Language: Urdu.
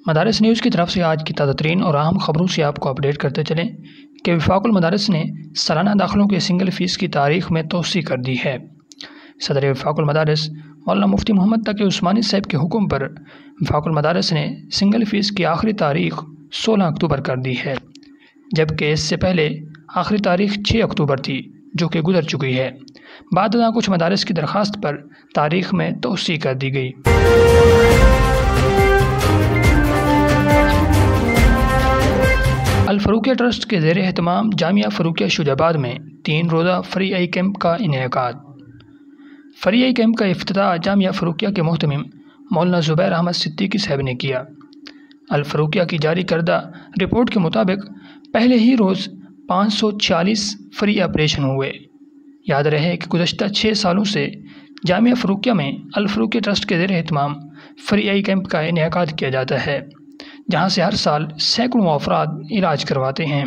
مدارس نیوز کی طرف سے آج کی تازہ ترین اور اہم خبروں سے آپ کو اپڈیٹ کرتے چلیں کہ وفاق المدارس نے سالانہ داخلوں کے سنگل فیس کی تاریخ میں توسیع کر دی ہے۔ صدر وفاق المدارس مولانا مفتی محمد تقی عثمانی صاحب کے حکم پر وفاق المدارس نے سنگل فیس کی آخری تاریخ 16 اکتوبر کر دی ہے، جبکہ اس سے پہلے آخری تاریخ 6 اکتوبر تھی جو کہ گزر چکی ہے۔ بعد ازاں کچھ مدارس کی درخواست پر تاریخ میں توسیع کر دی گئی۔ الفروقیہ ٹرسٹ کے زیر اہتمام جامعہ فروقیہ شجاع آباد میں 3 روزہ فری آئی کیمپ کا انعقاد۔ فری آئی کیمپ کا افتتاح جامعہ فروقیہ کے محتمم مولانا زبیر احمد صدیقی صاحب نے کیا۔ الفروقیہ کی جاری کردہ رپورٹ کے مطابق پہلے ہی روز 546 فری آپریشن ہوئے۔ یاد رہے کہ گزشتہ 6 سالوں سے جامعہ فروقیہ میں الفروقیہ ٹرسٹ کے زیر اہتمام فری آئی کیمپ کا انعقاد کیا جاتا ہے، جہاں سے ہر سال سینکڑوں افراد علاج کرواتے ہیں۔